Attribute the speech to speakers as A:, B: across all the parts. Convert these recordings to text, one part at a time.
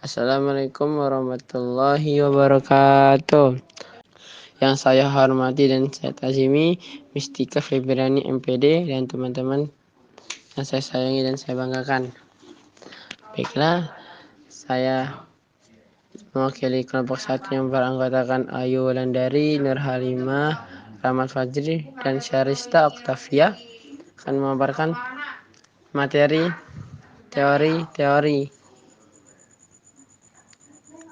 A: Assalamualaikum warahmatullahi wabarakatuh. Yang saya hormati dan saya tazimi, Mistika Febriani MPD dan teman-teman yang saya sayangi dan saya banggakan. Baiklah, saya mewakili kelompok 1 yang beranggotakan Ayu Wulandari, Nur Halimah, Rahmat Fajri, dan Syarista Oktavia akan memaparkan materi teori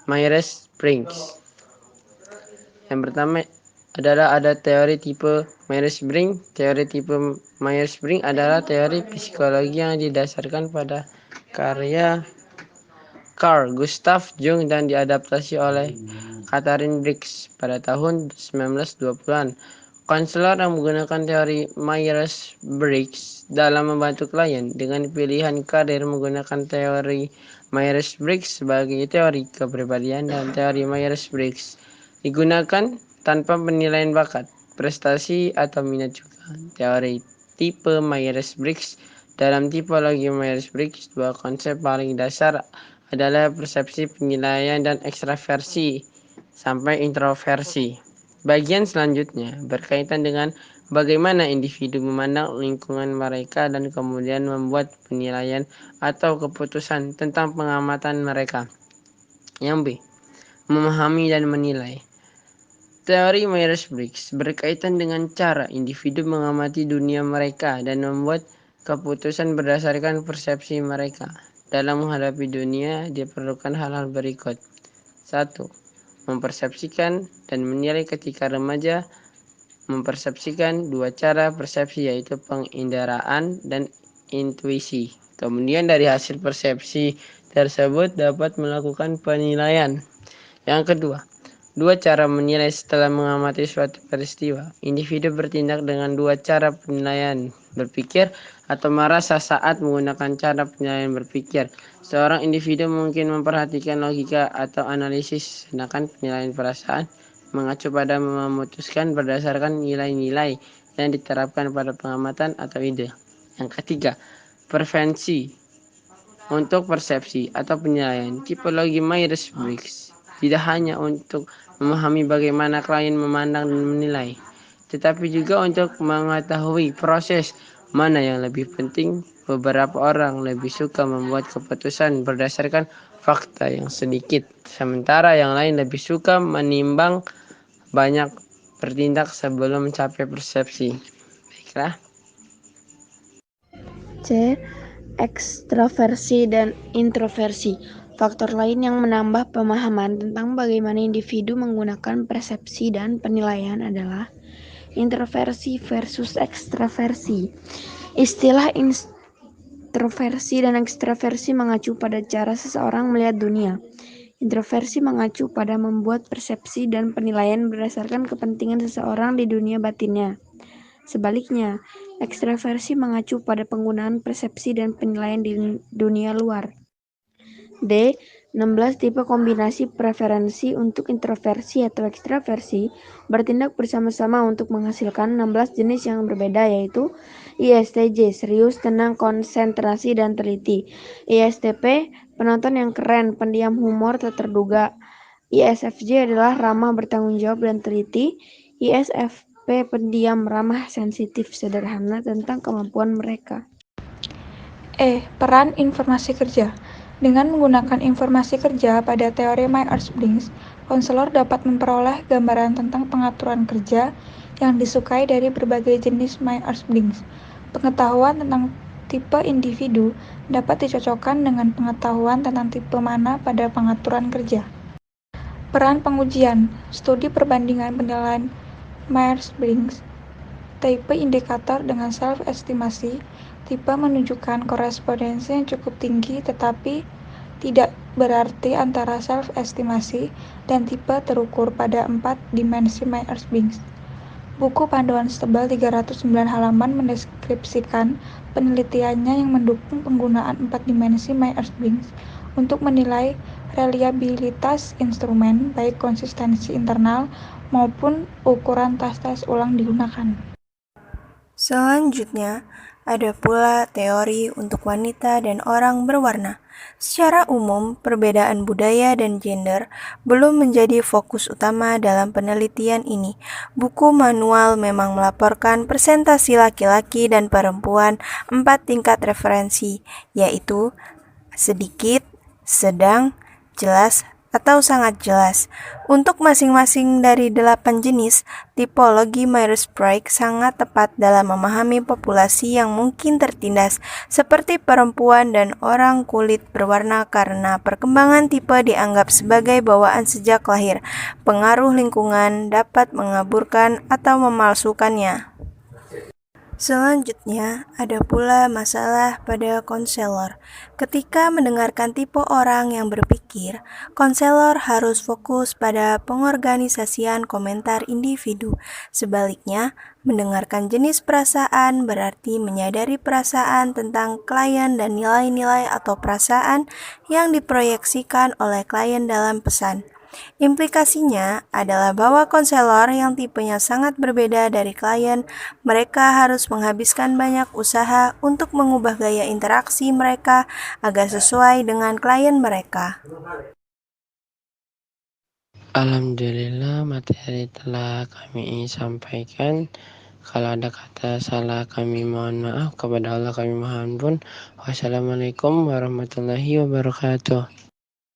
A: Myers-Briggs. Yang pertama adalah ada teori tipe Myers-Briggs. Teori tipe Myers-Briggs adalah teori psikologi yang didasarkan pada karya Carl Gustav Jung dan diadaptasi oleh Katharine Briggs pada tahun 1920-an. Konselor yang menggunakan teori Myers-Briggs dalam membantu klien dengan pilihan karir menggunakan teori Myers-Briggs sebagai teori kepribadian, dan teori Myers-Briggs digunakan tanpa penilaian bakat, prestasi, atau minat juga. Teori tipe Myers-Briggs. Dalam tipologi Myers-Briggs, dua konsep paling dasar adalah persepsi, penilaian, dan ekstraversi sampai introversi. Bagian selanjutnya berkaitan dengan bagaimana individu memandang lingkungan mereka dan kemudian membuat penilaian atau keputusan tentang pengamatan mereka. Yang B, memahami dan menilai. Teori Myers-Briggs berkaitan dengan cara individu mengamati dunia mereka dan membuat keputusan berdasarkan persepsi mereka. Dalam menghadapi dunia, diperlukan hal-hal berikut. 1. Mempersepsikan dan menilai. Ketika remaja, mempersepsikan dua cara persepsi, yaitu penginderaan dan intuisi. Kemudian dari hasil persepsi tersebut dapat melakukan penilaian. Yang kedua, dua cara menilai setelah mengamati suatu peristiwa. Individu bertindak dengan dua cara penilaian, berpikir atau merasa saat menggunakan cara penilaian berpikir. Seorang individu mungkin memperhatikan logika atau analisis, sedangkan penilaian perasaan mengacu pada memutuskan berdasarkan nilai-nilai yang diterapkan pada pengamatan atau ide. Yang ketiga, preferensi untuk persepsi atau penilaian. Tipologi Myers-Briggs tidak hanya untuk memahami bagaimana klien memandang dan menilai, tetapi juga untuk mengetahui proses mana yang lebih penting. Beberapa orang lebih suka membuat keputusan berdasarkan fakta yang sedikit, sementara yang lain lebih suka menimbang banyak, bertindak sebelum mencapai persepsi. Baiklah.
B: C. Ekstraversi dan introversi. Faktor lain yang menambah pemahaman tentang bagaimana individu menggunakan persepsi dan penilaian adalah introversi versus ekstraversi. Istilah introversi dan ekstraversi mengacu pada cara seseorang melihat dunia. Introversi mengacu pada membuat persepsi dan penilaian berdasarkan kepentingan seseorang di dunia batinnya. Sebaliknya, ekstraversi mengacu pada penggunaan persepsi dan penilaian di dunia luar. D. 16 tipe kombinasi preferensi untuk introversi atau ekstraversi bertindak bersama-sama untuk menghasilkan 16 jenis yang berbeda, yaitu ISTJ, serius, tenang, konsentrasi, dan teliti. ISTP, penonton yang keren, pendiam, humor, tak terduga. ISFJ adalah ramah, bertanggung jawab, dan teliti. ISFP, pendiam, ramah, sensitif, sederhana tentang kemampuan mereka.
C: Peran informasi kerja. Dengan menggunakan informasi kerja pada teori Myers-Briggs, konselor dapat memperoleh gambaran tentang pengaturan kerja yang disukai dari berbagai jenis Myers-Briggs. Pengetahuan tentang tipe individu dapat dicocokkan dengan pengetahuan tentang tipe mana pada pengaturan kerja. Peran pengujian. Studi perbandingan penilaian Myers-Briggs. Tipe indikator dengan self-estimasi. Tipe menunjukkan korespondensi yang cukup tinggi tetapi tidak berarti antara self-estimasi dan tipe terukur pada 4 dimensi Myers-Briggs. Buku panduan setebal 309 halaman mendeskripsikan penelitiannya yang mendukung penggunaan 4 dimensi Myers-Briggs untuk menilai reliabilitas instrumen, baik konsistensi internal maupun ukuran tes-tes ulang digunakan.
D: Selanjutnya, Ada pula teori untuk wanita dan orang berwarna. Secara umum, perbedaan budaya dan gender belum menjadi fokus utama dalam penelitian ini. Buku manual memang melaporkan presentasi laki-laki dan perempuan 4 tingkat referensi, yaitu sedikit, sedang, jelas, atau sangat jelas. Untuk masing-masing dari 8 jenis, tipologi Myers-Briggs sangat tepat dalam memahami populasi yang mungkin tertindas, seperti perempuan dan orang kulit berwarna karena perkembangan tipe dianggap sebagai bawaan sejak lahir. Pengaruh lingkungan dapat mengaburkan atau memalsukannya. Selanjutnya, ada pula masalah pada konselor. Ketika mendengarkan tipe orang yang berpikir, konselor harus fokus pada pengorganisasian komentar individu. Sebaliknya, mendengarkan jenis perasaan berarti menyadari perasaan tentang klien dan nilai-nilai atau perasaan yang diproyeksikan oleh klien dalam pesan. Implikasinya adalah bahwa konselor yang tipenya sangat berbeda dari klien, mereka harus menghabiskan banyak usaha untuk mengubah gaya interaksi mereka agar sesuai dengan klien mereka.
A: Alhamdulillah, materi telah kami sampaikan. Kalau ada kata salah kami mohon maaf, kepada Allah kami mohon ampun. Wassalamualaikum warahmatullahi wabarakatuh.